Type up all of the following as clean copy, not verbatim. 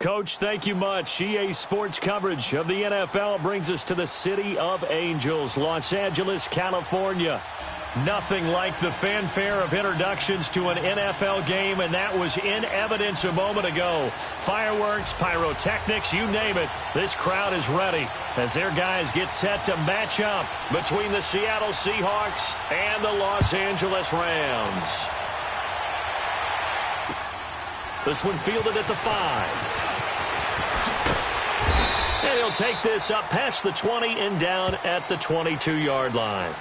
Coach, thank you much. EA Sports coverage of the NFL brings us to the City of Angels, Los Angeles, California. Nothing like the fanfare of introductions to an NFL game, and that was in evidence a moment ago. Fireworks, pyrotechnics, you name it. This crowd is ready as their guys get set to match up between the Seattle Seahawks and the Los Angeles Rams. This one fielded at the 5. And he'll take this up past the 20 and down at the 22-yard line.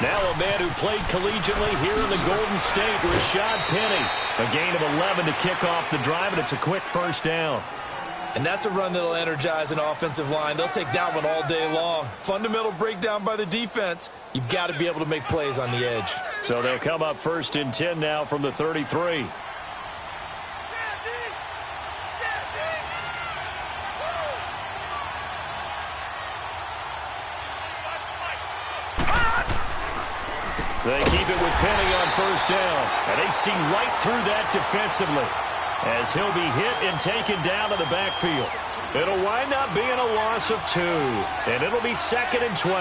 Now a man who played collegiately here in the Golden State, Rashad Penny. A gain of 11 to kick off the drive, and it's a quick first down. And that's a run that'll energize an offensive line. They'll take that one all day long. Fundamental breakdown by the defense. You've got to be able to make plays on the edge. So they'll come up 1st and 10 now from the 33. They keep it with Penny on first down, and they see right through that defensively as he'll be hit and taken down to the backfield. It'll wind up being a loss of 2, and it'll be 2nd and 12.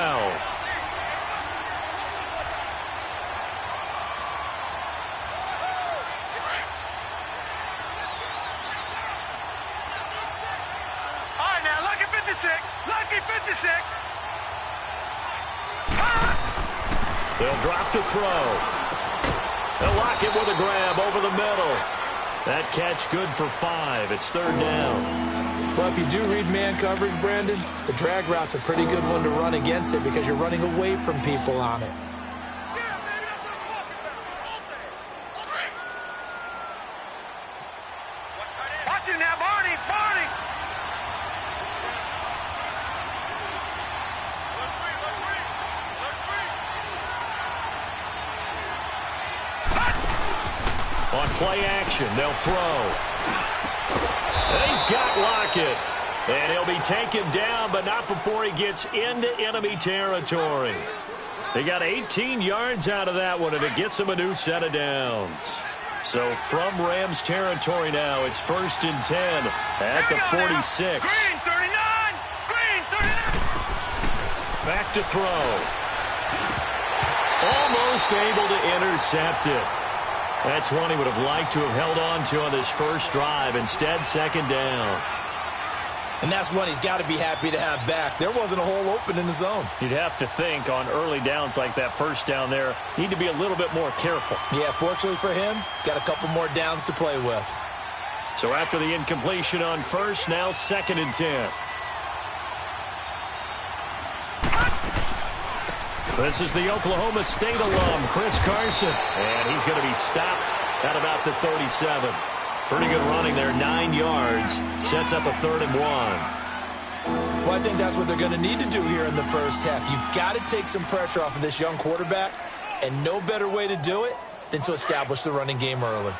All right, now, lucky 56. Lucky 56. They'll drop the throw. They'll lock it with a grab over the middle. That catch good for 5. It's 3rd down. Well, if you do read man coverage, Brandon, the drag route's a pretty good one to run against it because you're running away from people on it. Watch it now, Barney. Barney. On play action, they'll throw. And he's got Lockett. And he'll be taken down, but not before he gets into enemy territory. They got 18 yards out of that one, and it gets him a new set of downs. So from Rams territory now, it's 1st and 10 at the 46. Green 39. Green 39. Back to throw. Almost able to intercept it. That's one he would have liked to have held on to on this first drive. Instead, 2nd down. And that's one he's got to be happy to have back. There wasn't a hole open in the zone. You'd have to think on early downs like that first down there, need to be a little bit more careful. Yeah, fortunately for him, got a couple more downs to play with. So after the incompletion on first, now 2nd and 10. This is the Oklahoma State alum, Chris Carson. And he's going to be stopped at about the 37. Pretty good running there, 9 yards. Sets up a 3rd and 1. Well, I think that's what they're going to need to do here in the first half. You've got to take some pressure off of this young quarterback, and no better way to do it than to establish the running game early.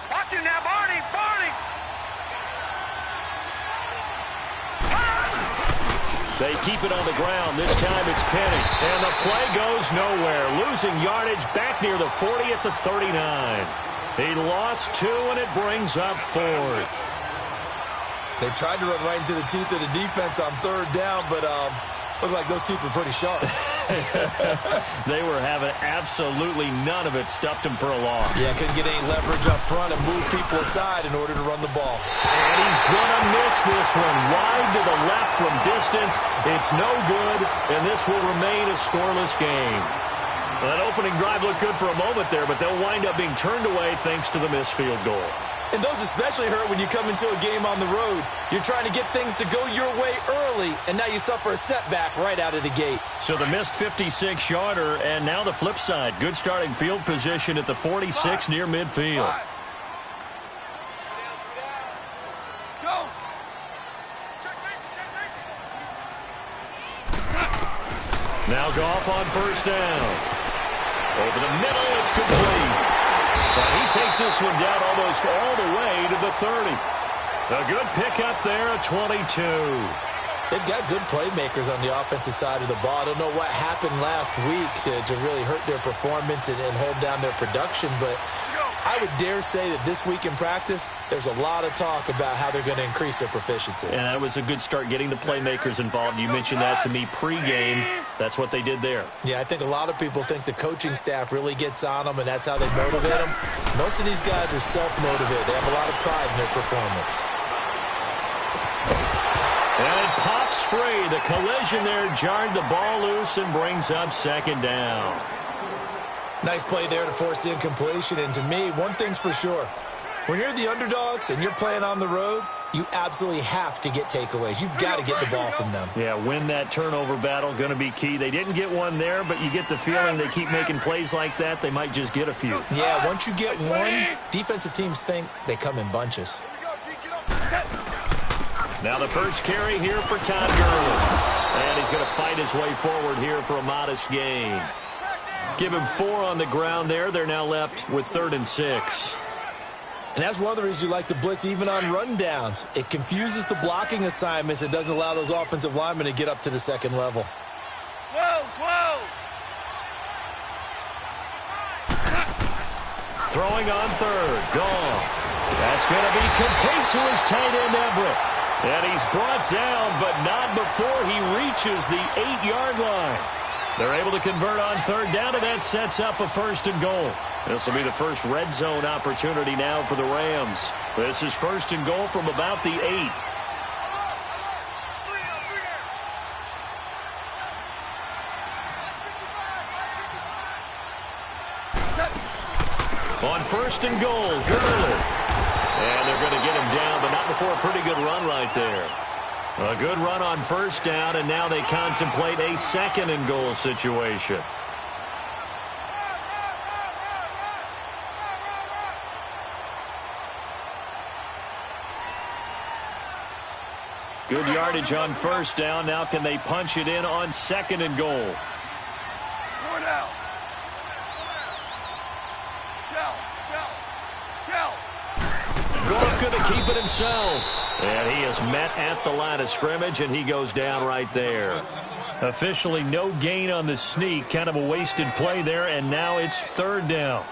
Watch it now, Barney. Barney. They keep it on the ground. This time it's Penny. And the play goes nowhere. Losing yardage back near the 40 at the 39. He lost 2, and it brings up 4th. They tried to run right into the teeth of the defense on 3rd down, but looked like those teeth were pretty sharp. They were having absolutely none of it. Stuffed him for a loss. Yeah, couldn't get any leverage up front and move people aside in order to run the ball. And he's going to miss this one. Wide to the left from distance. It's no good, and this will remain a scoreless game. Well, that opening drive looked good for a moment there, but they'll wind up being turned away thanks to the missed field goal. And those especially hurt when you come into a game on the road. You're trying to get things to go your way early, and now you suffer a setback right out of the gate. So the missed 56-yarder, and now the flip side. Good starting field position at the 46 near midfield. Go. Now Goff on first down. Over the middle, it's complete. And he takes this one down almost all the way to the 30. A good pickup there at 22. They've got good playmakers on the offensive side of the ball. I don't know what happened last week to really hurt their performance and hold down their production, but I would dare say that this week in practice, there's a lot of talk about how they're going to increase their proficiency. And that was a good start, getting the playmakers involved. You mentioned that to me pregame. That's what they did there. Yeah, I think a lot of people think the coaching staff really gets on them, and that's how they motivate them. Most of these guys are self-motivated. They have a lot of pride in their performance. And it pops free. The collision there jarred the ball loose and brings up second down. Nice play there to force the incompletion. And to me, one thing's for sure. When you're the underdogs and you're playing on the road, you absolutely have to get takeaways. You've got to get the ball from them. Yeah, win that turnover battle, going to be key. They didn't get one there, but you get the feeling they keep making plays like that, they might just get a few. Yeah, once you get one, defensive teams think they come in bunches. Now the first carry here for Todd Gurley. And he's going to fight his way forward here for a modest gain. Give him 4 on the ground there. They're now left with 3rd and 6. And that's one of the reasons you like to blitz even on rundowns. It confuses the blocking assignments. It doesn't allow those offensive linemen to get up to the second level. Whoa. Throwing on 3rd. Goff. That's going to be complete to his tight end, Everett. And he's brought down, but not before he reaches the 8-yard line. They're able to convert on 3rd down, and that sets up a 1st and goal. This will be the first red zone opportunity now for the Rams. This is 1st and goal from about the 8. On 1st and goal, Gurley. And they're going to get him down, but not before a pretty good run right there. A good run on 1st down, and now they contemplate a 2nd and goal situation. Good yardage on 1st down. Now can they punch it in on 2nd and goal? Goff going to keep it himself. And he is met at the line of scrimmage, and he goes down right there. Officially no gain on the sneak. Kind of a wasted play there, and now it's 3rd down.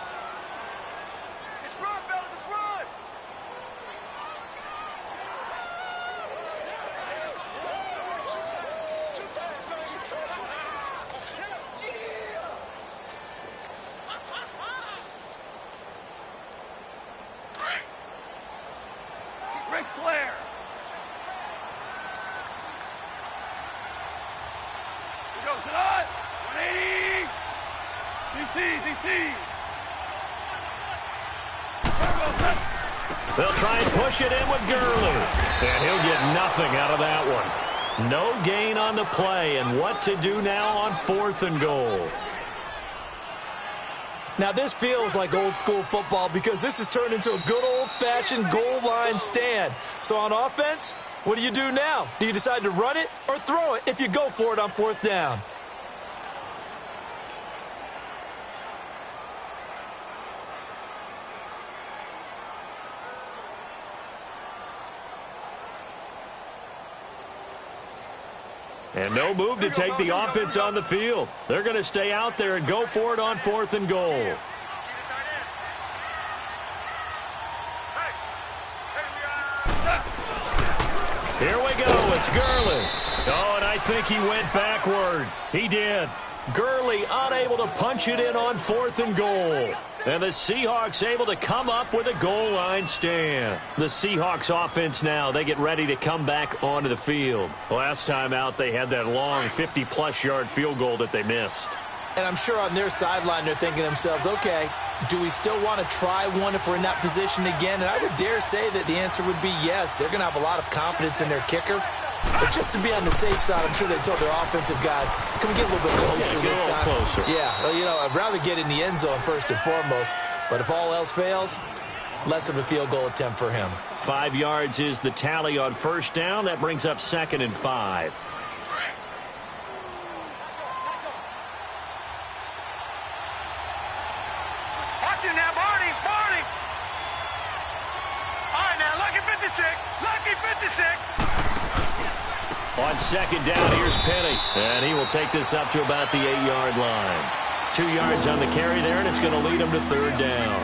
They'll try and push it in with Gurley. And he'll get nothing out of that one. No gain on the play. And what to do now on 4th and goal. Now this feels like old school football because this has turned into a good old-fashioned goal line stand. So on offense, what do you do now? Do you decide to run it or throw it if you go for it on 4th down? And no move to take the offense on the field. They're going to stay out there and go for it on 4th and goal. Here we go. It's Gurley. Oh, and I think he went backward. He did. Gurley unable to punch it in on 4th and goal. And the Seahawks able to come up with a goal line stand. The Seahawks offense now, they get ready to come back onto the field. Last time out, they had that long 50-plus yard field goal that they missed. And I'm sure on their sideline, they're thinking to themselves, okay, do we still want to try one if we're in that position again? And I would dare say that the answer would be yes. They're going to have a lot of confidence in their kicker. But just to be on the safe side, I'm sure they told their offensive guys, can we get a little bit closer this time? Closer. Yeah, well, you know, I'd rather get in the end zone first and foremost. But if all else fails, less of a field goal attempt for him. 5 yards is the tally on 1st down. That brings up 2nd and 5. On second down, here's Penny. And he will take this up to about the 8-yard line. 2 yards on the carry there, and it's going to lead him to third down.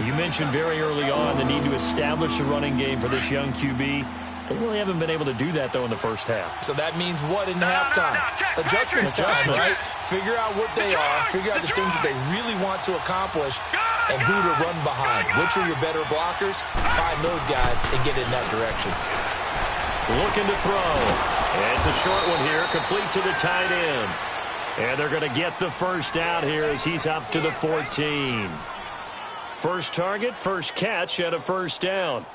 You mentioned very early on the need to establish a running game for this young QB. They really haven't been able to do that, though, in the first half. So that means what in halftime? Adjustments time, right? Figure out what they are, figure out the things that they really want to accomplish, and who to run behind. Which are your better blockers? Find those guys and get in that direction. Looking to throw. And it's a short one here, complete to the tight end. And they're going to get the first out here as he's up to the 14. First target, first catch, and a first down.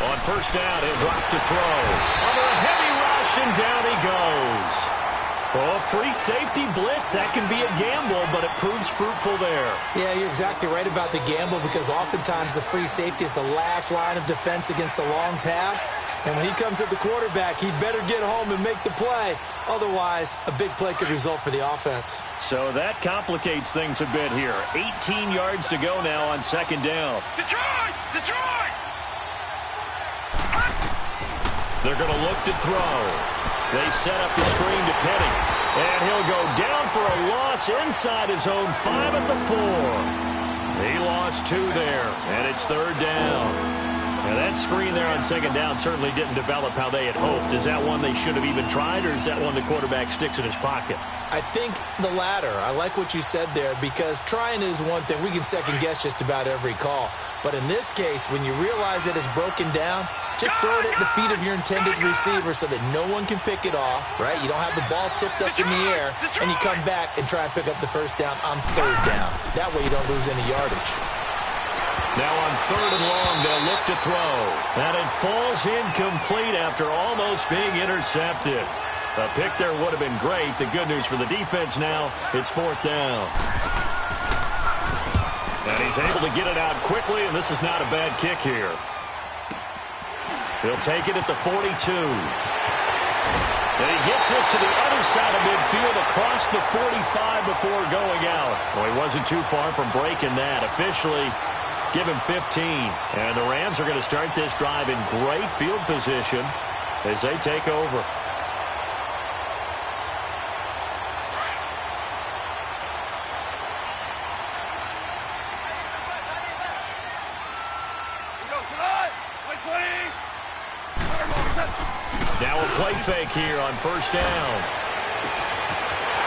On first down, he'll drop to throw. Under a heavy rush, and down he goes. Oh, free safety blitz. That can be a gamble, but it proves fruitful there. Yeah, you're exactly right about the gamble because oftentimes the free safety is the last line of defense against a long pass. And when he comes at the quarterback, he'd better get home and make the play. Otherwise, a big play could result for the offense. So that complicates things a bit here. 18 yards to go now on second down. Detroit! Detroit! They're going to look to throw. They set up the screen to Penny. And he'll go down for a loss inside his own 5 at the 4. He lost 2 there, and it's third down. Now that screen there on second down certainly didn't develop how they had hoped. Is that one they should have even tried, or is that one the quarterback sticks in his pocket? I think the latter. I like what you said there because trying it is one thing. We can second guess just about every call. But in this case, when you realize that it's broken down, just throw it at the feet of your intended receiver so that no one can pick it off, right? You don't have the ball tipped up in the air, and you come back and try and pick up the first down on third down. That way you don't lose any yardage. Now on third and long, they'll look to throw. And it falls incomplete after almost being intercepted. A pick there would have been great. The good news for the defense now, it's fourth down. And he's able to get it out quickly, and this is not a bad kick here. He'll take it at the 42. And he gets this to the other side of midfield across the 45 before going out. Well, he wasn't too far from breaking that. Officially, give him 15. And the Rams are going to start this drive in great field position as they take over. Now a play fake here on first down.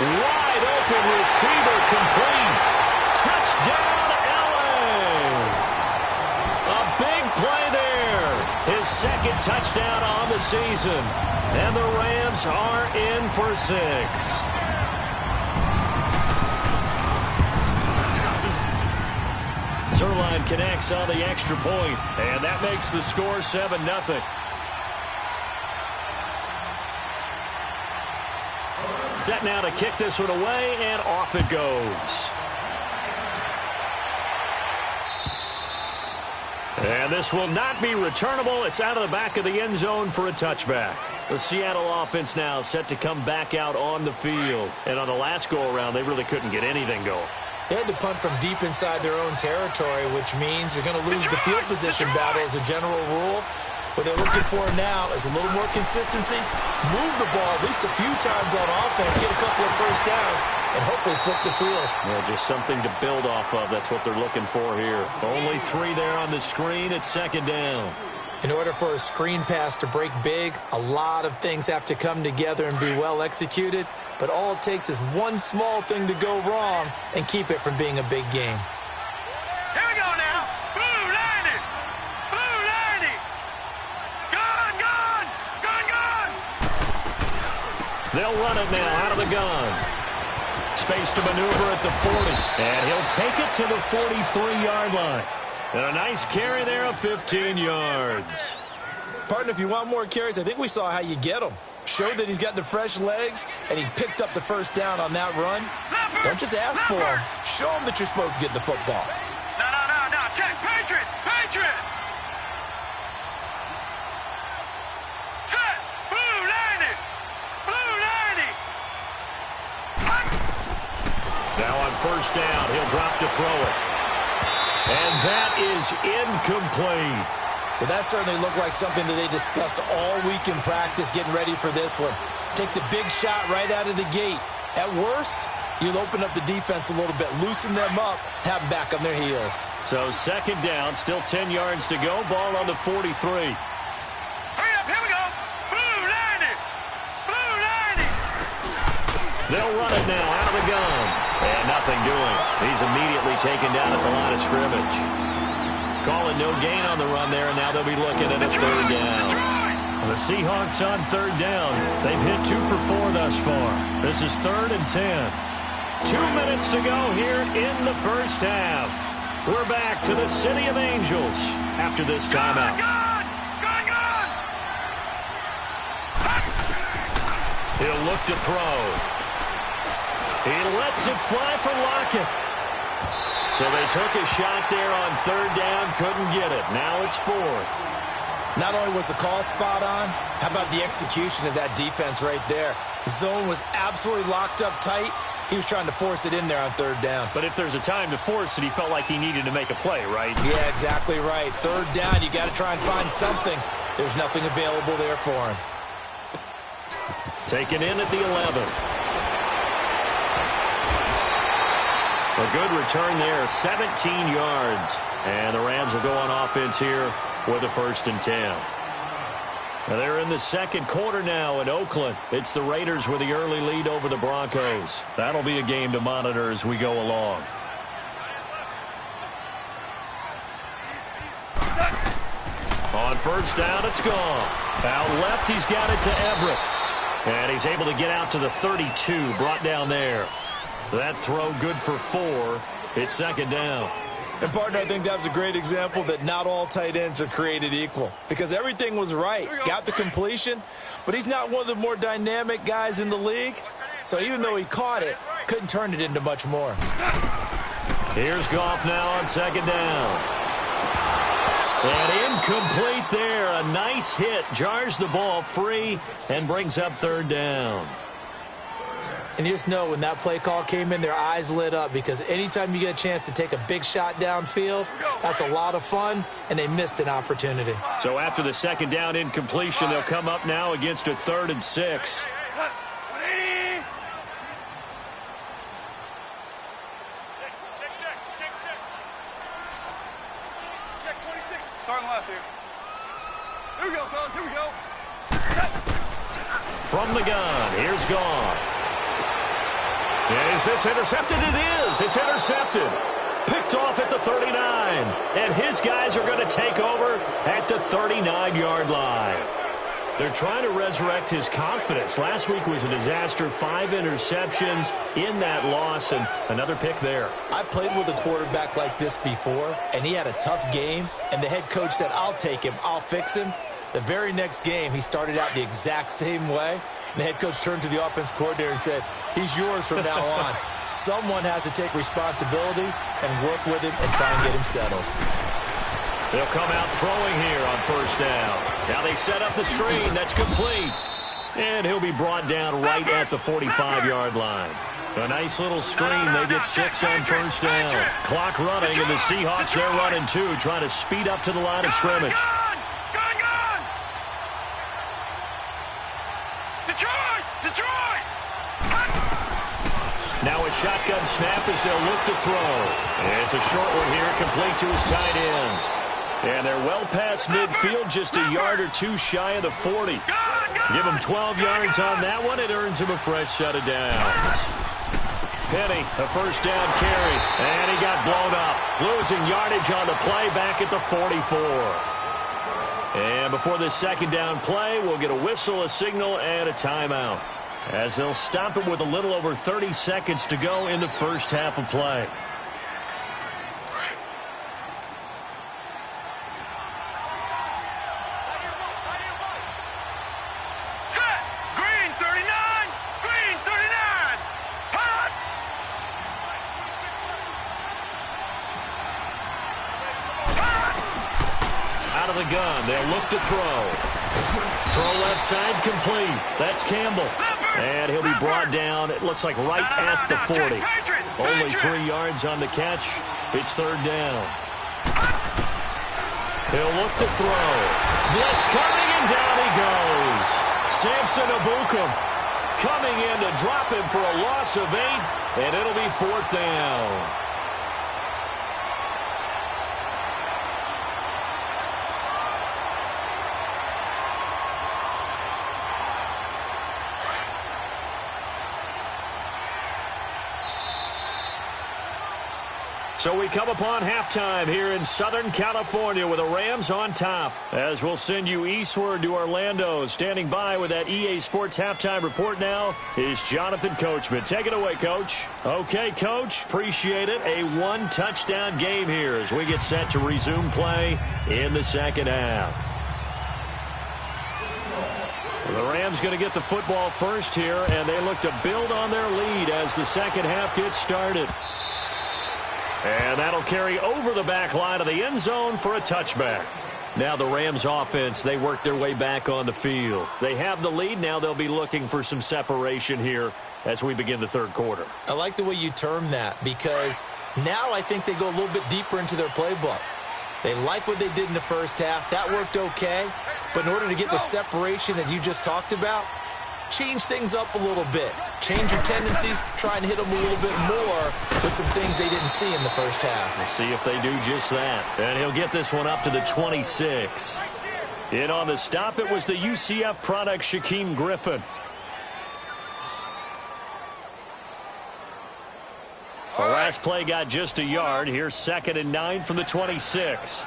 Wide open receiver complete. Touchdown, LA. A big play there. His second touchdown on the season. And the Rams are in for 6. Zerline connects on the extra point, and that makes the score 7-0. Set now to kick this one away, and off it goes. And this will not be returnable. It's out of the back of the end zone for a touchback. The Seattle offense now set to come back out on the field. And on the last go-around, they really couldn't get anything going. They had to punt from deep inside their own territory, which means you're going to lose the field position battle as a general rule. What they're looking for now is a little more consistency, move the ball at least a few times on offense, get a couple of first downs, and hopefully flip the field. Yeah, just something to build off of. That's what they're looking for here. Only 3 there on the screen. It's second down. In order for a screen pass to break big, a lot of things have to come together and be well executed. But all it takes is one small thing to go wrong and keep it from being a big game. Here we go now. Blue 90. Blue 90. Gun, gun. Gun, gun. They'll run it now out of the gun. Space to maneuver at the 40. And he'll take it to the 43-yard line. And a nice carry there of 15 yards. Partner, if you want more carries, I think we saw how you get them. Showed that he's got the fresh legs, and he picked up the first down on that run. Don't just ask for him. Show him that you're supposed to get the football. No. Check. Patriot. Patriot. Set. Blue 90. Blue 90. first down. He'll drop to throw it. And that is incomplete. Well, that certainly looked like something that they discussed all week in practice getting ready for this one. Take the big shot right out of the gate. At worst, you'll open up the defense a little bit, loosen them up, have them back on their heels. So second down, still 10 yards to go. Ball on the 43. Hurry up, here we go. Blue 90. Blue 90. They'll run it now out of the gun. And nothing doing. He's immediately taken down at the line of scrimmage. Calling no gain on the run there, and now they'll be looking at a third down. The Seahawks on third down. They've hit 2 for 4 thus far. This is 3rd and 10. 2 minutes to go here in the first half. We're back to the City of Angels after this timeout. He'll look to throw. He lets it fly for Lockett. So they took a shot there on third down, couldn't get it. Now it's 4th. Not only was the call spot on, how about the execution of that defense right there? The zone was absolutely locked up tight. He was trying to force it in there on third down. But if there's a time to force it, he felt like he needed to make a play, right? Yeah, exactly right. Third down, you got to try and find something. There's nothing available there for him. Taken in at the 11. A good return there, 17 yards. And the Rams will go on offense here with a 1st and 10. Now they're in the second quarter now in Oakland. It's the Raiders with the early lead over the Broncos. That'll be a game to monitor as we go along. On first down, it's gone. Out left, he's got it to Everett. And he's able to get out to the 32, brought down there. That throw good for 4. It's second down. And, partner, I think that was a great example that not all tight ends are created equal. Because everything was right. Got the completion, but he's not one of the more dynamic guys in the league. So even though he caught it, couldn't turn it into much more. Here's Goff now on second down. And incomplete there. A nice hit. Jars the ball free and brings up third down. And you just know when that play call came in, their eyes lit up because anytime you get a chance to take a big shot downfield, that's a lot of fun, and they missed an opportunity. So after the second down incompletion, they'll come up now against a 3rd and 6. Starting left here. Here we go, fellas. Here we go. From the gun, here's Goff. Is this intercepted? It is. It's intercepted. Picked off at the 39. And his guys are going to take over at the 39-yard line. They're trying to resurrect his confidence. Last week was a disaster. 5 interceptions in that loss and another pick there. I played with a quarterback like this before, and he had a tough game, and the head coach said, I'll take him, I'll fix him. The very next game, he started out the exact same way. And the head coach turned to the offense coordinator and said, he's yours from now on. Someone has to take responsibility and work with him and try and get him settled. They'll come out throwing here on first down. Now they set up the screen. That's complete. And he'll be brought down right at the 45-yard line. A nice little screen. They get 6 on first down. Clock running, and the Seahawks, they're running too, trying to speed up to the line of scrimmage. Detroit! Now a shotgun snap as they'll look to throw. And it's a short one here, complete to his tight end. And they're well past midfield, just a yard or 2 shy of the 40. Give him 12 yards on that one. It earns him a fresh set of downs. Penny, a first down carry. And he got blown up. Losing yardage on the play back at the 44. And before this second down play, we'll get a whistle, a signal, and a timeout, as they'll stop it with a little over 30 seconds to go in the first half of play. Set! Green 39! Green 39! Hot! Out of the gun, they'll look to throw. Throw left side complete. That's Campbell. And he'll be brought down, it looks like right at the 40. Only 3 yards on the catch. It's third down. He'll look to throw. Blitz coming, and down he goes. Samson Ebukam coming in to drop him for a loss of 8, and it'll be fourth down. So we come upon halftime here in Southern California with the Rams on top. As we'll send you eastward to Orlando. Standing by with that EA Sports halftime report now is Jonathan Coachman. Take it away, Coach. Okay, Coach. Appreciate it. A one-touchdown game here as we get set to resume play in the second half. The Rams going to get the football first here, and they look to build on their lead as the second half gets started. And that'll carry over the back line of the end zone for a touchback. Now the Rams offense, they work their way back on the field. They have the lead. Now they'll be looking for some separation here as we begin the third quarter. I like the way you term that because now I think they go a little bit deeper into their playbook. They like what they did in the first half. That worked okay. But in order to get the separation that you just talked about, change things up a little bit. Change your tendencies, try and hit them a little bit more with some things they didn't see in the first half. We'll see if they do just that. And he'll get this one up to the 26. In on the stop, it was the UCF product, Shaquem Griffin. The last play got just a yard. Here's 2nd and 9 from the 26.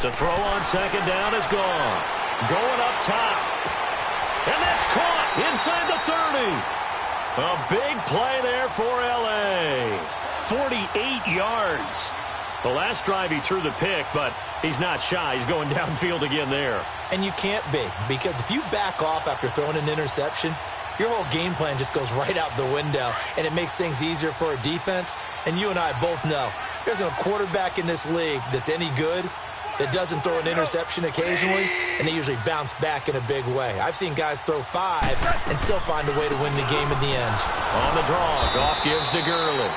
To throw on 2nd down is Goff. Going up top. And that's caught inside the 30. A big play there for L.A. 48 yards. The last drive he threw the pick, but he's not shy. He's going downfield again there. And you can't be, because if you back off after throwing an interception, your whole game plan just goes right out the window, and it makes things easier for a defense. And you and I both know there's a quarterback in this league that's any good that doesn't throw an interception occasionally, and they usually bounce back in a big way. I've seen guys throw 5 and still find a way to win the game in the end. On the draw, Goff gives to Gurley.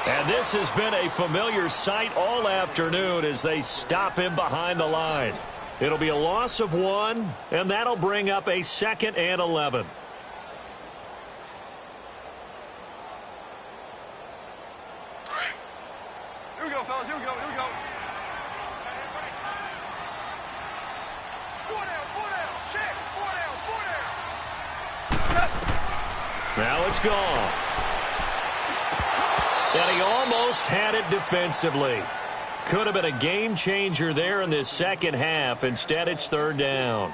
And this has been a familiar sight all afternoon as they stop him behind the line. It'll be a loss of 1, and that'll bring up a 2nd and 11. Here we go, fellas. Here we go. Here we go. Now it's gone. And he almost had it defensively. Could have been a game changer there in this second half. Instead, it's 3rd down.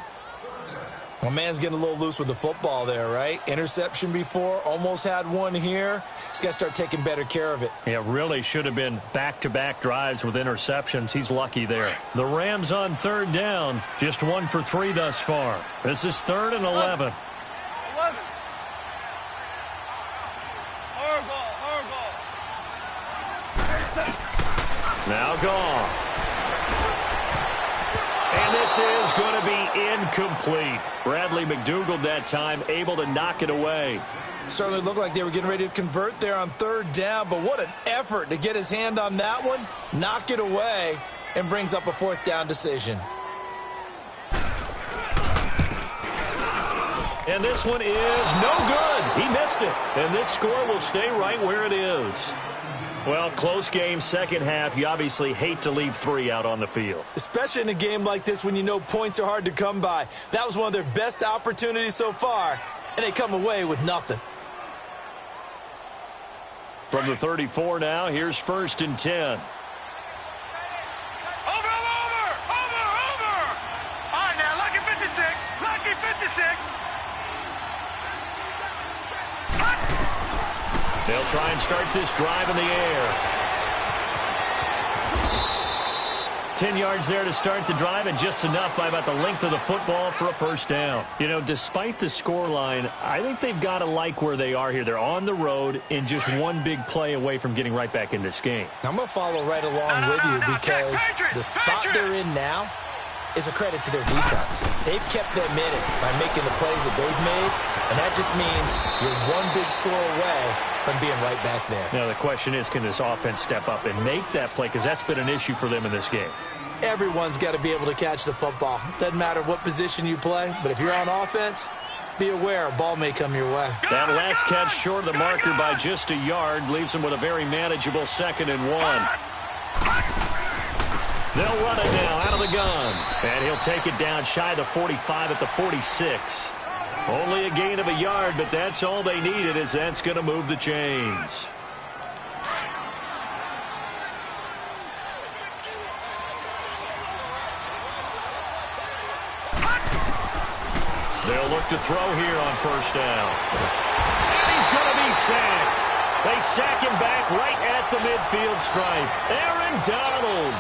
Well, man's getting a little loose with the football there, right? Interception before, almost had one here. He's got to start taking better care of it. Yeah, really should have been back-to-back drives with interceptions. He's lucky there. The Rams on 3rd down, just 1 for 3 thus far. This is 3rd and 11. Now Goff. And this is going to be incomplete. Bradley McDougald that time able to knock it away. Certainly looked like they were getting ready to convert there on 3rd down, but what an effort to get his hand on that one, knock it away, and brings up a 4th down decision. And this one is no good. He missed it. And this score will stay right where it is. Well, close game, second half. You obviously hate to leave 3 out on the field. Especially in a game like this when you know points are hard to come by. That was one of their best opportunities so far, and they come away with nothing. From the 34 now, here's 1st and 10. Over! All right, now, lucky 56. Lucky 56. They'll try and start this drive in the air. 10 yards there to start the drive, and just enough by about the length of the football for a 1st down. You know, despite the scoreline, I think they've got to like where they are here. They're on the road and just one big play away from getting right back in this game. I'm going to follow right along with you because the spot they're in now, is a credit to their defense. They've kept them in it by making the plays that they've made, and that just means you're one big score away from being right back there. Now, the question is, can this offense step up and make that play? Because that's been an issue for them in this game. Everyone's got to be able to catch the football. Doesn't matter what position you play, but if you're on offense, be aware a ball may come your way. That last catch short of the marker by just a yard leaves him with a very manageable 2nd and 1. They'll run it now out of the gun. And he'll take it down shy of the 45 at the 46. Only a gain of a yard, but that's all they needed, as that's going to move the chains. They'll look to throw here on 1st down. And he's going to be sacked. They sack him back right at the midfield stripe. Aaron Donald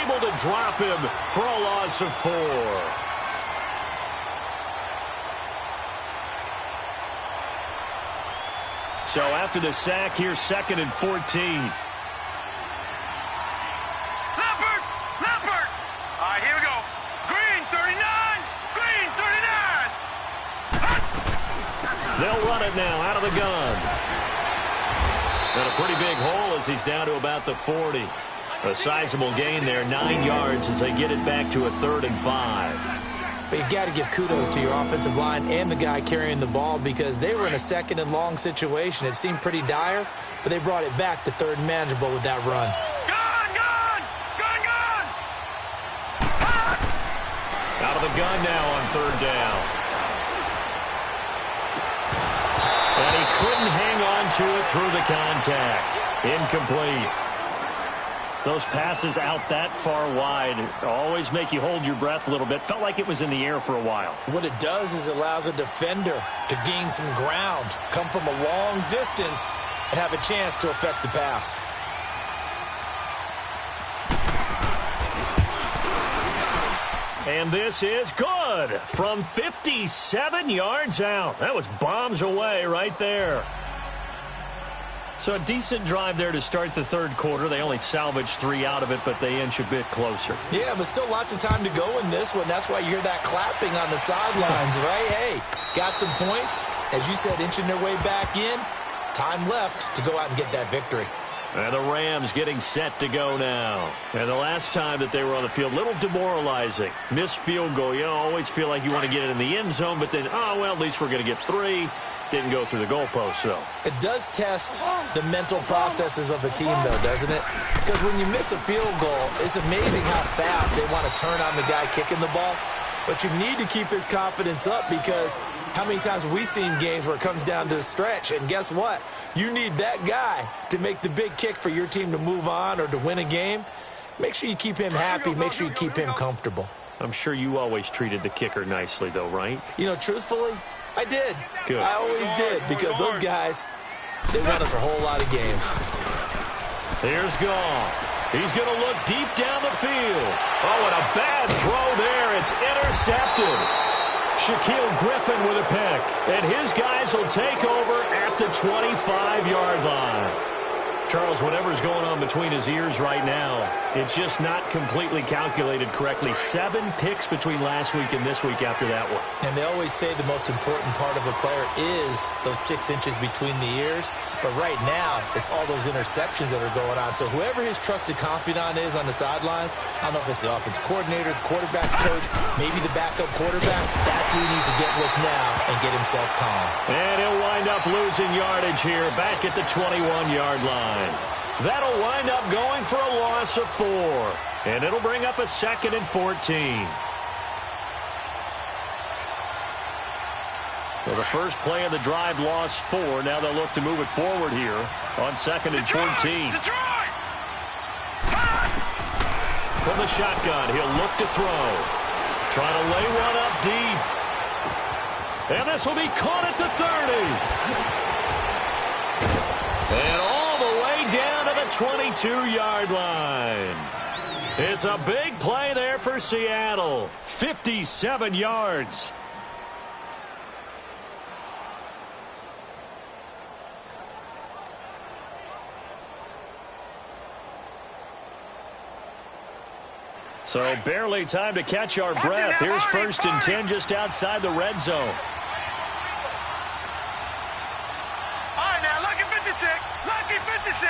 able to drop him for a loss of 4. So after the sack, here's 2nd and 14. Leopard! Leopard! All right, here we go. Green 39! Green 39! They'll run it now out of the gun. And a pretty big hole as he's down to about the 40. A sizable gain there, 9 yards as they get it back to a 3rd and 5. But you've got to give kudos to your offensive line and the guy carrying the ball because they were in a 2nd and long situation. It seemed pretty dire, but they brought it back to 3rd and manageable with that run. Gun! Gun! Gun! Gun! Out of the gun now on 3rd down. And he couldn't hang on to it through the contact. Incomplete. Those passes out that far wide always make you hold your breath a little bit. Felt like it was in the air for a while. What it does is it allows a defender to gain some ground, come from a long distance, and have a chance to affect the pass. And this is good from 57 yards out. That was bombs away right there. So a decent drive there to start the 3rd quarter. They only salvaged 3 out of it, but they inch a bit closer. Yeah, but still lots of time to go in this one. That's why you hear that clapping on the sidelines, right? Hey, got some points. As you said, inching their way back in. Time left to go out and get that victory. And the Rams getting set to go now. And the last time that they were on the field, a little demoralizing. Missed field goal. You always feel like you want to get it in the end zone, but then, oh, well, at least we're going to get 3. Didn't go through the goalpost, though. It does test the mental processes of a team, though, doesn't it? Because when you miss a field goal, it's amazing how fast they want to turn on the guy kicking the ball. But you need to keep his confidence up because how many times have we seen games where it comes down to the stretch? And guess what? You need that guy to make the big kick for your team to move on or to win a game. Make sure you keep him happy. Make sure you keep him comfortable. I'm sure you always treated the kicker nicely, though, right? You know, truthfully, I did. Good. I always did because those guys, they won us a whole lot of games. Here's Goff. He's going to look deep down the field. Oh, and a bad throw there. It's intercepted. Shaquille Griffin with a pick. And his guys will take over at the 25-yard line. Charles, whatever's going on between his ears right now, it's just not completely calculated correctly. 7 picks between last week and this week after that one. And they always say the most important part of a player is those 6 inches between the ears. But right now, it's all those interceptions that are going on. So whoever his trusted confidant is on the sidelines, I don't know if it's the offensive coordinator, the quarterback's coach, maybe the backup quarterback, that's who he needs to get with now and get himself calm. And he'll wind up losing yardage here back at the 21-yard line. That'll wind up going for a loss of 4. And it'll bring up a 2nd and 14. Well, the first play of the drive lost 4. Now they'll look to move it forward here on 2nd and 14. Detroit! From the shotgun, he'll look to throw. Trying to lay one up deep. And this will be caught at the 30. And all the way down to the 22-yard line. It's a big play there for Seattle. 57 yards. So barely time to catch our breath. Here's 1st and 10 just outside the red zone. All right, now, lucky 56. Lucky 56.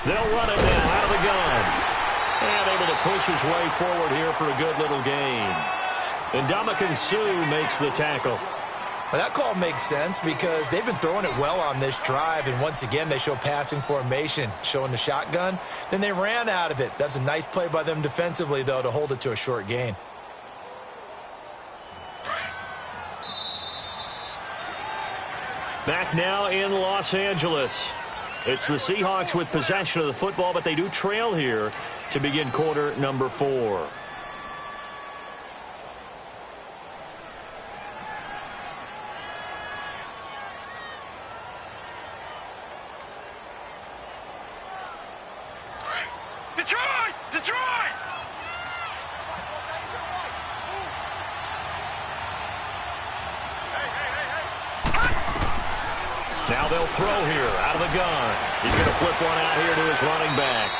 They'll run it now out of the gun. And able to push his way forward here for a good little gain. And Ndamukong Suh makes the tackle. Well, that call makes sense because they've been throwing it well on this drive, and once again they show passing formation, showing the shotgun. Then they ran out of it. That's a nice play by them defensively, though, to hold it to a short gain. Back now in Los Angeles. It's the Seahawks with possession of the football, but they do trail here to begin quarter number 4. Detroit! Detroit! Now they'll throw here out of the gun. He's going to flip one out here to his running back.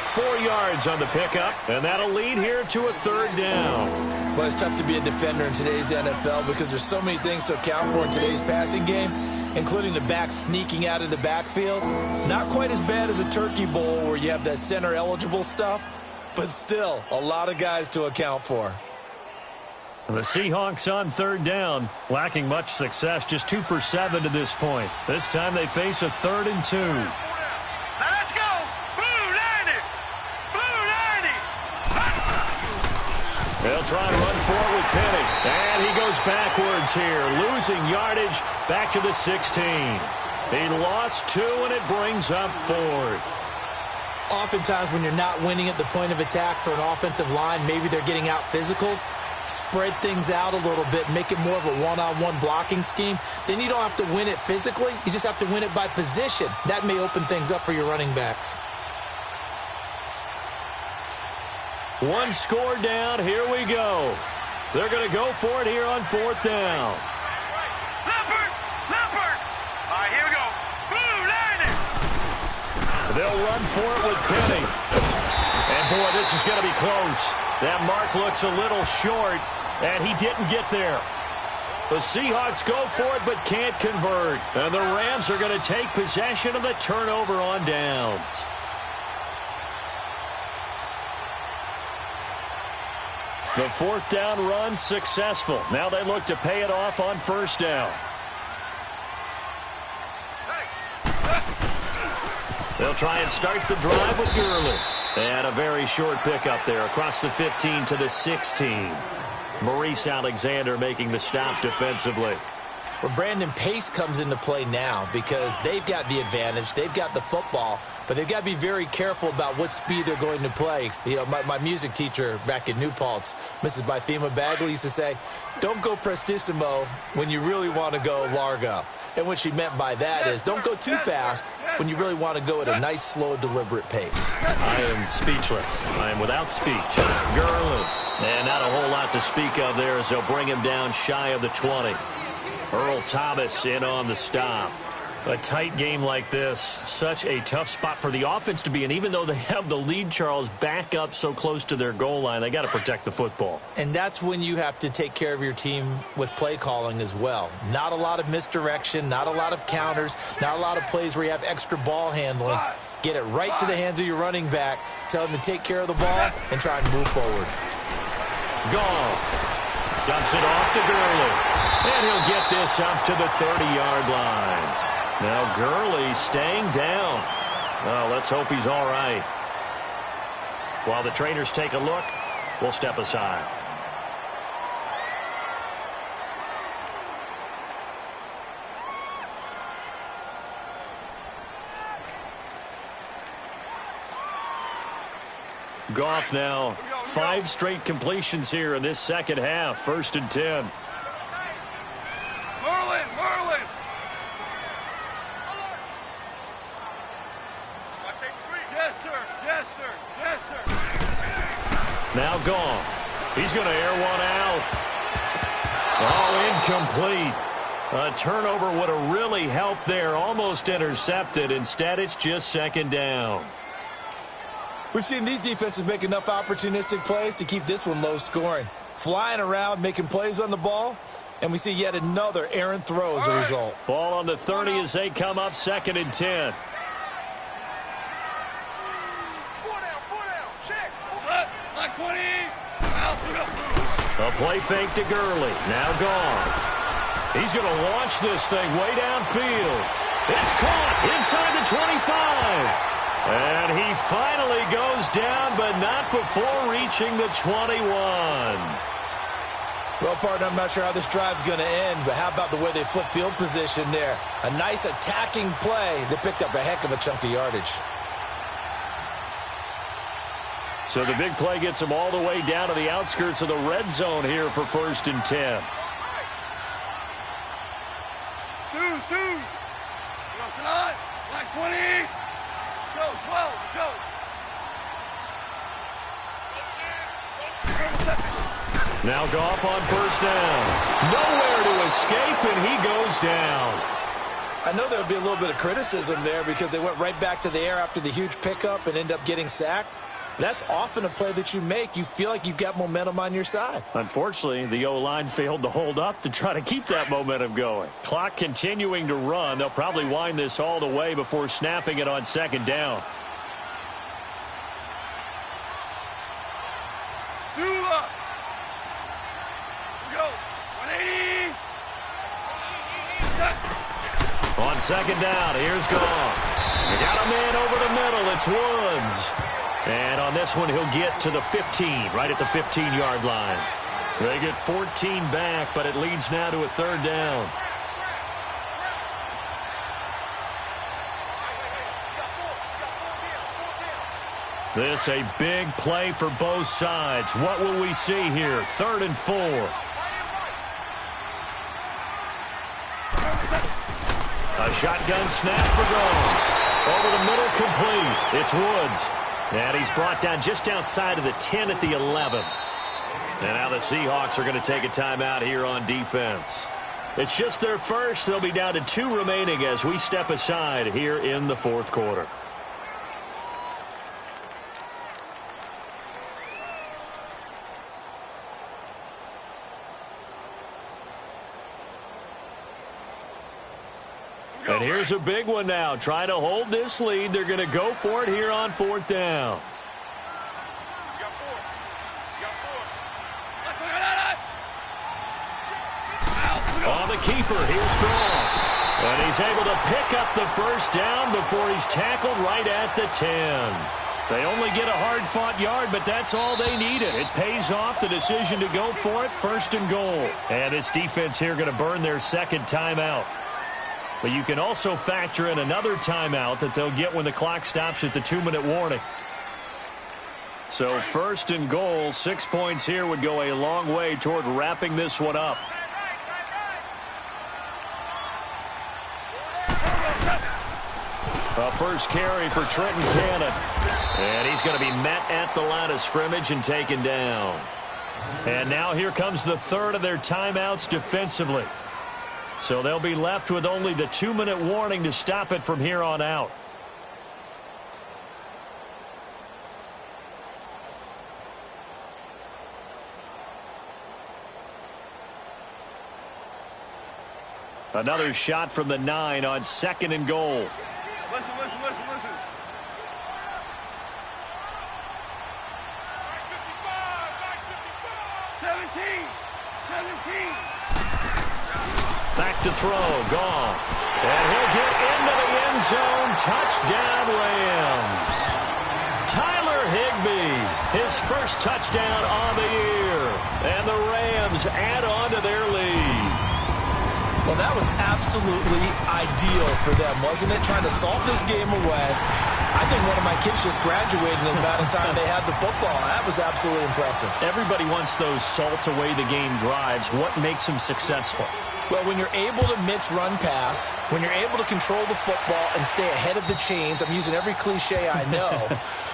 4 yards on the pickup, and that'll lead here to a 3rd down. Well, it's tough to be a defender in today's NFL because there's so many things to account for in today's passing game, including the back sneaking out of the backfield. Not quite as bad as a turkey bowl where you have that center-eligible stuff, but still a lot of guys to account for. The Seahawks on 3rd down, lacking much success, just 2 for 7 to this point. This time they face a 3rd and 2. Now let's go! Blue 90! Blue 90! They'll try and run forward with Penny. And he goes backwards here, losing yardage back to the 16. He lost 2, and it brings up 4th. Oftentimes when you're not winning at the point of attack for an offensive line, maybe they're getting out physical. Spread things out a little bit, make it more of a one-on-one blocking scheme. Then you don't have to win it physically. You just have to win it by position. That may open things up for your running backs. 1 score down. Here we go. They're going to go for it here on 4th down. Leopard! Leopard! All right, here we go. Blue 90! They'll run for it with Penny. And, boy, this is going to be close. That mark looks a little short, and he didn't get there. The Seahawks go for it but can't convert. And the Rams are going to take possession of the turnover on downs. The 4th down run successful. Now they look to pay it off on 1st down. They'll try and start the drive with Gurley. And a very short pickup there across the 15 to the 16. Maurice Alexander making the stop defensively. Well, Brandon, pace comes into play now because they've got the advantage. They've got the football, but they've got to be very careful about what speed they're going to play. You know, my music teacher back in New Paltz, Mrs. Bythema Bagley, used to say, don't go prestissimo when you really want to go largo. And what she meant by that is don't go too fast when you really want to go at a nice, slow, deliberate pace. I am speechless. I am without speech. Gurley. And not a whole lot to speak of there as they'll bring him down shy of the 20. Earl Thomas in on the stop. A tight game like this, such a tough spot for the offense to be in. Even though they have the lead, Charles, back up so close to their goal line, they got to protect the football. And that's when you have to take care of your team with play calling as well. Not a lot of misdirection, not a lot of counters, not a lot of plays where you have extra ball handling. Get it right to the hands of your running back. Tell him to take care of the ball and try and move forward. Goff dumps it off to Gurley. And he'll get this up to the 30-yard line. Now Gurley staying down. Well, let's hope he's all right. While the trainers take a look, we'll step aside. Goff now 5 straight completions here in this second half. 1st and 10. Merlin! Jester! Now Goff. He's going to air one out. Oh, incomplete. A turnover would have really helped there. Almost intercepted. Instead, it's just 2nd down. We've seen these defenses make enough opportunistic plays to keep this one low scoring. Flying around, making plays on the ball, and we see yet another errant throw as a result. Ball on the 30 as they come up 2nd and 10. A play fake to Gurley. Now gone. He's going to launch this thing way downfield. It's caught inside the 25. And he finally goes down, but not before reaching the 21. Well, partner, I'm not sure how this drive's going to end, but how about the way they flip field position there? A nice attacking play that picked up a heck of a chunk of yardage. So the big play gets them all the way down to the outskirts of the red zone here for 1st and 10. Two. Like 20. Let's go, 12, let's go. Now Goff on 1st down. Nowhere to escape, and he goes down. I know there would be a little bit of criticism there because they went right back to the air after the huge pickup and end up getting sacked. That's often a play that you make. You feel like you've got momentum on your side. Unfortunately, the O-line failed to hold up to try to keep that momentum going. Clock continuing to run. They'll probably wind this all the way before snapping it on 2nd down. Go. 180. On 2nd down, here's Goff. They got a man over the middle. It's Woods. And on this one, he'll get to the 15, right at the 15-yard line. They get 14 back, but it leads now to a 3rd down. This a big play for both sides. What will we see here? 3rd and 4. A shotgun snap for Goff. Over the middle, complete. It's Woods. And he's brought down just outside of the 10 at the 11. And now the Seahawks are going to take a timeout here on defense. It's just their first. They'll be down to 2 remaining as we step aside here in the 4th quarter. And here's a big one now. Trying to hold this lead. They're going to go for it here on 4th down. On the keeper, here's Goff. And he's able to pick up the 1st down before he's tackled right at the 10. They only get a hard-fought yard, but that's all they needed. It pays off the decision to go for it, 1st and goal. And this defense here going to burn their 2nd timeout. But you can also factor in another timeout that they'll get when the clock stops at the 2-minute warning. So 1st and goal, 6 points here would go a long way toward wrapping this one up. A first carry for Trenton Cannon. And he's going to be met at the line of scrimmage and taken down. And now here comes the 3rd of their timeouts defensively. So they'll be left with only the 2-minute warning to stop it from here on out. Another shot from the 9 on 2nd and goal. Listen. 17. Back to throw, Goff. And he'll get into the end zone. Touchdown, Rams. Tyler Higbee, his first touchdown on the year. And the Rams add on to their lead. Well, that was absolutely ideal for them, wasn't it? Trying to salt this game away. I think one of my kids just graduated in the amount of time they had the football. That was absolutely impressive. Everybody wants those salt-away-the-game drives. What makes them successful? Well, when you're able to mix run pass, when you're able to control the football and stay ahead of the chains, I'm using every cliche I know,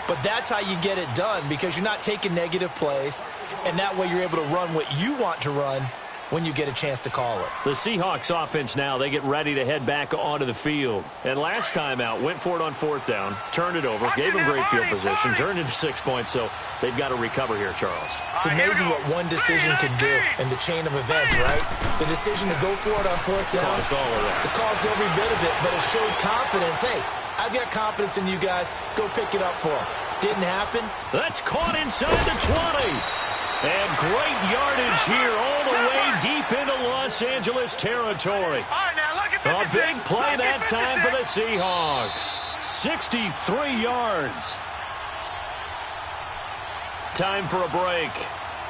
but that's how you get it done because you're not taking negative plays, and that way you're able to run what you want to run when you get a chance to call it. The Seahawks offense now, they get ready to head back onto the field. And last time out, went for it on 4th down, turned it over, gave them great field position, turned into 6 points, so they've got to recover here, Charles. It's amazing what one decision can do in the chain of events, right? The decision to go for it on 4th down, Caused all of that. it caused every bit of it, but it showed confidence. Hey, I've got confidence in you guys. Go pick it up for them. Didn't happen. That's caught inside the 20. And great yardage here all the way deep into Los Angeles territory. All right, now look at A big play that time for the Seahawks. 63 yards. Time for a break.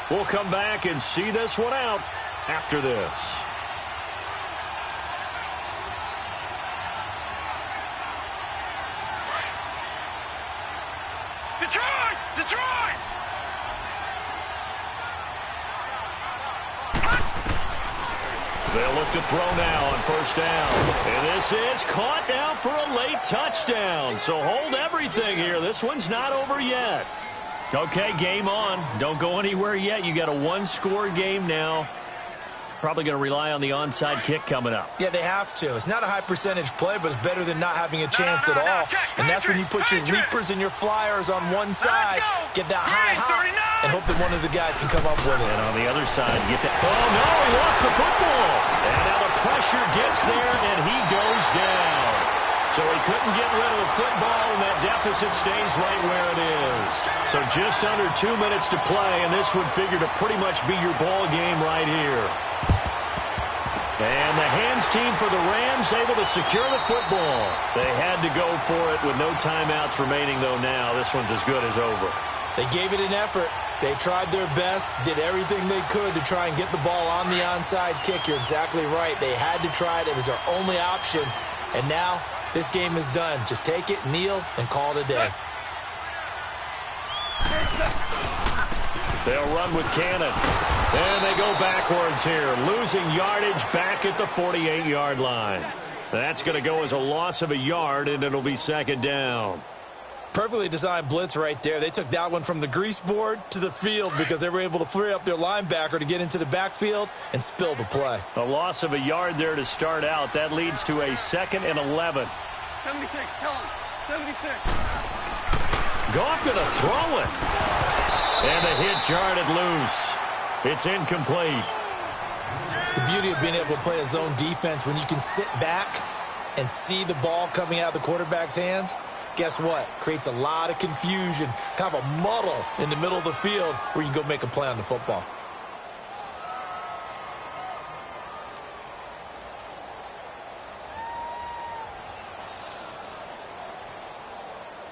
We'll come back and see this one out after this. Detroit! Detroit! They'll look to throw now on 1st down. And this is caught now for a late touchdown. So hold everything here. This one's not over yet. Okay, game on. Don't go anywhere yet. You got a 1-score game now. Probably going to rely on the onside kick coming up. Yeah, they have to. It's not a high percentage play, but it's better than not having a chance at all. And that's when you put your leapers and your flyers on one side, get that high hop, and hope that one of the guys can come up with it. And on the other side, get that. Oh, no, he lost the football. And now the pressure gets there, and he goes down. So he couldn't get rid of the football, and that deficit stays right where it is. So just under 2 minutes to play, and this would figure to pretty much be your ball game right here. And the hands team for the Rams able to secure the football. They had to go for it with no timeouts remaining, though, now. This one's as good as over. They gave it an effort. They tried their best, did everything they could to try and get the ball on the onside kick. You're exactly right. They had to try it. It was their only option. And now this game is done. Just take it, kneel, and call it a day. They'll run with Cannon. And they go backwards here, losing yardage back at the 48-yard line. That's going to go as a loss of a yard, and it'll be 2nd down. Perfectly designed blitz right there. They took that one from the grease board to the field because they were able to free up their linebacker to get into the backfield and spill the play. A loss of a yard there to start out. That leads to a 2nd and 11. 76, tell him. 76. Goff going to throw it. And the hit jarred it loose. It's incomplete. The beauty of being able to play a zone defense when you can sit back and see the ball coming out of the quarterback's hands, guess what? Creates a lot of confusion, kind of a muddle in the middle of the field where you can go make a play on the football.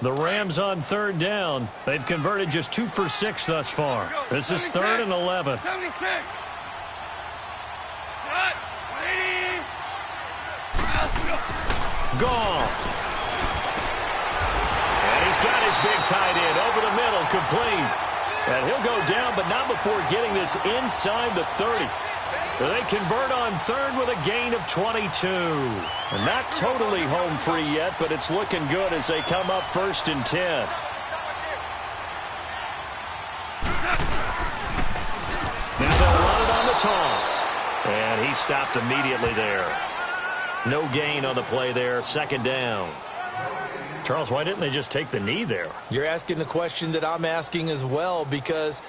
The Rams on 3rd down. They've converted just 2 for 6 thus far. This is 3rd and 11. 76. Cut. 80. Let's go. Goff. And he's got his big tight end over the middle, complete. And he'll go down, but not before getting this inside the 30. They convert on 3rd with a gain of 22. And not totally home free yet, but it's looking good as they come up 1st and 10. Now they'll run it on the toss. And he stopped immediately there. No gain on the play there, 2nd down. Charles, why didn't they just take the knee there? You're asking the question that I'm asking as well, because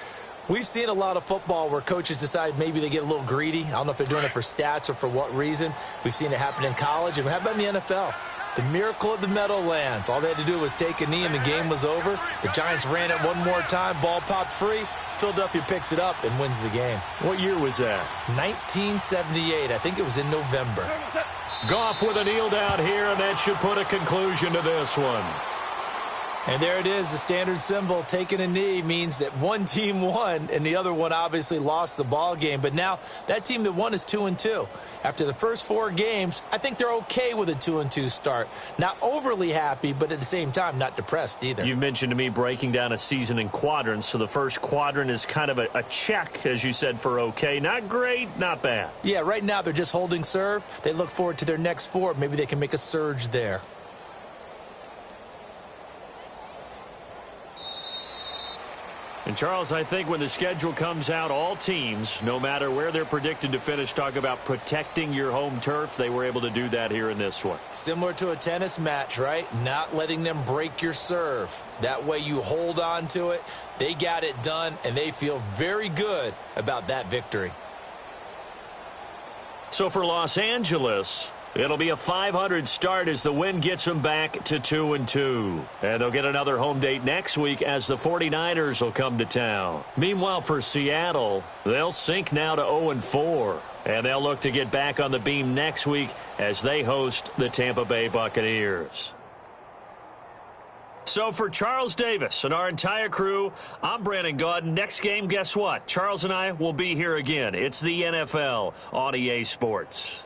we've seen a lot of football where coaches decide maybe they get a little greedy. I don't know if they're doing it for stats or for what reason. We've seen it happen in college. And how about in the NFL? The miracle of the Meadowlands. All they had to do was take a knee and the game was over. The Giants ran it one more time. Ball popped free. Philadelphia picks it up and wins the game. What year was that? 1978. I think it was in November. Goff with a kneel down here, and that should put a conclusion to this one. And there it is, the standard symbol. Taking a knee means that one team won, and the other one obviously lost the ball game. But now that team that won is 2-2. After the first 4 games, I think they're okay with a 2-2 start. Not overly happy, but at the same time, not depressed either. You mentioned to me breaking down a season in quadrants. So the first quadrant is kind of a check, as you said, for okay. Not great, not bad. Yeah, right now they're just holding serve. They look forward to their next 4. Maybe they can make a surge there. And, Charles, I think when the schedule comes out, all teams, no matter where they're predicted to finish, talk about protecting your home turf. They were able to do that here in this one. Similar to a tennis match, right? Not letting them break your serve. That way you hold on to it. They got it done, and they feel very good about that victory. So for Los Angeles, it'll be a .500 start as the win gets them back to 2-2. And they'll get another home date next week as the 49ers will come to town. Meanwhile, for Seattle, they'll sink now to 0-4. And they'll look to get back on the beam next week as they host the Tampa Bay Buccaneers. So for Charles Davis and our entire crew, I'm Brandon Gaudin. Next game, guess what? Charles and I will be here again. It's the NFL on EA Sports.